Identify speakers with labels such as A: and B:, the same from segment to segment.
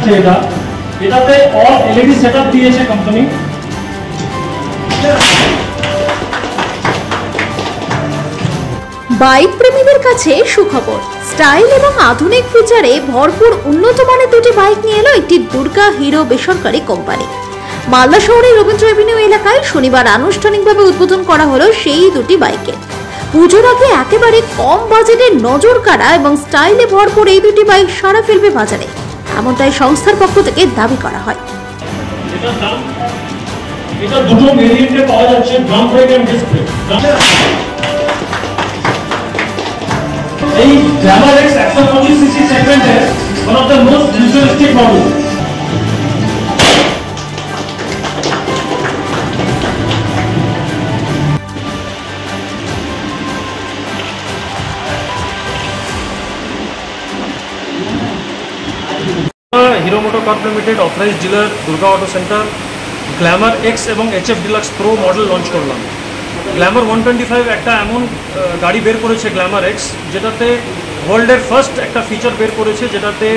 A: দিচ্ছে এটাতে all LED setup দিয়েছে কোম্পানি।
B: বাইক প্রেমীদের কাছে সুখবর, স্টাইল এবং আধুনিক ফিচারে ভরপুর উন্নত মানের দুটি বাইক নিয়ে এলো একটি দুর্গা হিরো বেসরকারি কোম্পানি। মালদা শহরের রবীন্দ্র এভিনিউ এলাকায় শনিবার আনুষ্ঠানিকভাবে উদ্বোধন করা হলো সেই দুটি বাইকের। পুজোর আগে একেবারে কম বাজেটে নজর কাড়া এবং স্টাইলে ভরপুর এই দুটি বাইক সারা ফেলবে বাজারে, এমনটাই সংস্থার পক্ষ থেকে দাবি করা হয়।
A: এটা দুটো ভেরিয়েন্টে পাওয়া যাচ্ছে, drum brake and disc brake. এই গ্ল্যামার এক্স 125 সিসি সেগমেন্টের one of the most futuristic model। Hero MotoCorp limited authorised dealer Durga auto centre Glamour X এবং HF Deluxe Pro model launch করলাম। গ্ল্যামার 125 একটা এমন গাড়ি বের করেছে গ্ল্যামার এক্স, যেটাতে ওয়ার্ল্ডের ফার্স্ট একটা ফিচার বের করেছে, যেটাতে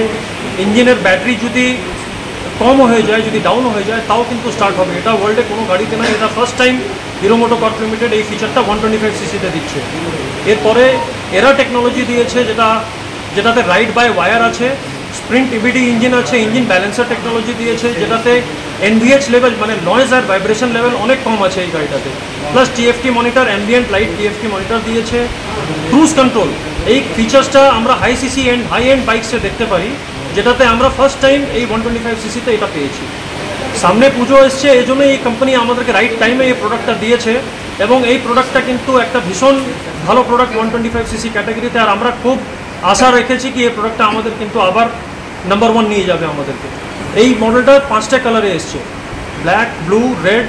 A: ইঞ্জিনের ব্যাটারি যদি কম হয়ে যায়, যদি ডাউন হয়ে যায়, তাও কিন্তু স্টার্ট হবে। এটা ওয়ার্ল্ডে কোনো গাড়িতে না, এটা first time hero MotoCorp limited এই ফিচারটা 125 সিসিতে দিচ্ছে। এরপরে এরা টেকনোলজি দিয়েছে যেটাতে রাইড বাই ওয়্যার আছে, স্প্রিন্ট ইবিডি ইঞ্জিন আছে, ইঞ্জিন ব্যালেন্সার টেকনোলজি দিয়েছে, যেটাতে এনভিএইচ লেভেল মানে নয়েজ আর ভাইব্রেশন লেভেল অনেক কম আছে এই গাড়িটাতে। Plus TFT monitor, ambient light TFT monitor দিয়েছে। ক্রুজ কন্ট্রোল, এই ফিচার্সটা আমরা high CC and high end বাইকসে দেখতে পারি, যেটাতে আমরা ফার্স্ট টাইম এই 125 সিসিতে এটা পেয়েছি। সামনে পুজো এসছে, এই জন্য এই কোম্পানি আমাদেরকে রাইট টাইমে এই প্রোডাক্টটা দিয়েছে এবং এই প্রোডাক্টটা কিন্তু একটা ভীষণ ভালো প্রোডাক্ট 125 সিসি ক্যাটাগরিতে। আর আমরা খুব আশা রেখেছি কি এই প্রোডাক্টটা আমাদের কিন্তু আবার নাম্বার 1 নিয়ে যাবে আমাদেরকে। এই মডেলটা 5টা কালারে এসছে, black, blue, red,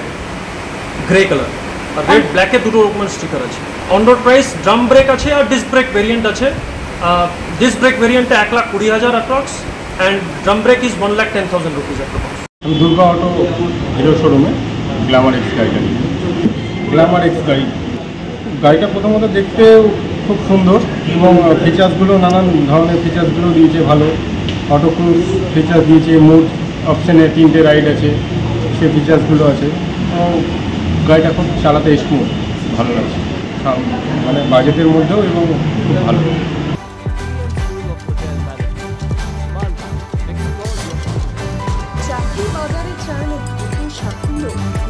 A: grey colour. আর রেড ব্ল্যাকে দুটো রকমের স্টিকার আছে। On road price drum brake আছে আর ডিস্ক ব্রেক ভেরিয়েন্ট আছে। ডিস্ক ব্রেক ভেরিয়েন্টে 1,20,000 approx and drum brake is 1,10,000 rupees approx.
C: আমি দুর্গা অটো হিরো শোরুমে গ্ল্যামার এক্স গাড়িটা নিই। গ্ল্যামার এক্স গাড়িটা প্রথমত দেখতে খুব সুন্দর এবং ফিচার্সগুলো নানান ধরনের ফিচার্সগুলো দিয়েছে ভালো। অটো ক্রুজ ফিচার্স দিয়েছে, মুড অপশানে 3টে রাইড আছে, সেই ফিচার্সগুলো আছে। তো গাড়িটা খুব চালাতে স্মুথ, ভালো লাগছে, মানে বাজেটের মধ্যেও এবং খুব ভালো।
D: চাকরি বাজারে চান নতুন সাফল্য,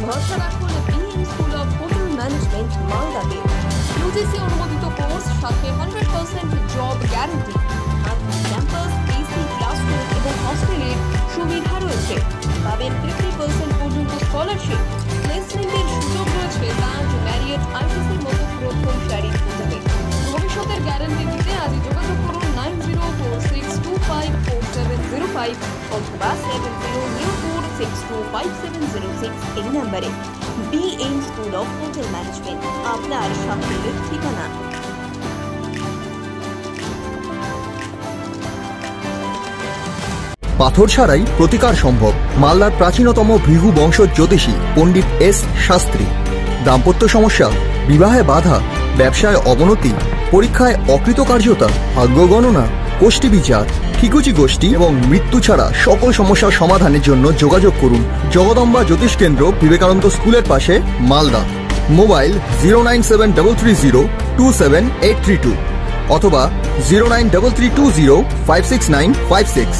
D: ভরসা রাখুন BM school of hotel management মালদাতে। ইউজিসি অনুমোদিত কোর্স, সাথে 100% জব গ্যারান্টি, আর ক্যাম্পাস, এসি ক্লাসরুম এবং হস্টেলের সুবিধা রয়েছে। পাবেন 50% পর্যন্ত স্কলারশিপ, প্লেসমেন্টের সুযোগ রয়েছে লাঞ্চ, ম্যারিয়েট, আইটিসির মতো প্রথম সারির হোটেলে। ভবিষ্যতের গ্যারান্টি দিতে আজই যোগাযোগ করুন 9046254705 অথবা 7004625706 এই নম্বরে। BM school of hotel management, আপনার সাফল্যের ঠিকানা।
E: পাথর ছাড়াই প্রতিকার সম্ভব। মালদার প্রাচীনতম ভৃগু বংশ জ্যোতিষী পণ্ডিত এস শাস্ত্রী। দাম্পত্য সমস্যা, বিবাহে বাধা, ব্যবসায় অবনতি, পরীক্ষায় অকৃতকার্যতা, ভাগ্য গণনা, কোষ্ঠী বিচার, ঠিকুচি গোষ্ঠী এবং মৃত্যু ছাড়া সকল সমস্যার সমাধানের জন্য যোগাযোগ করুন জগদম্বা জ্যোতিষ কেন্দ্র, বিবেকানন্দ স্কুলের পাশে, মালদা। মোবাইল 09733027832 অথবা 09332056956।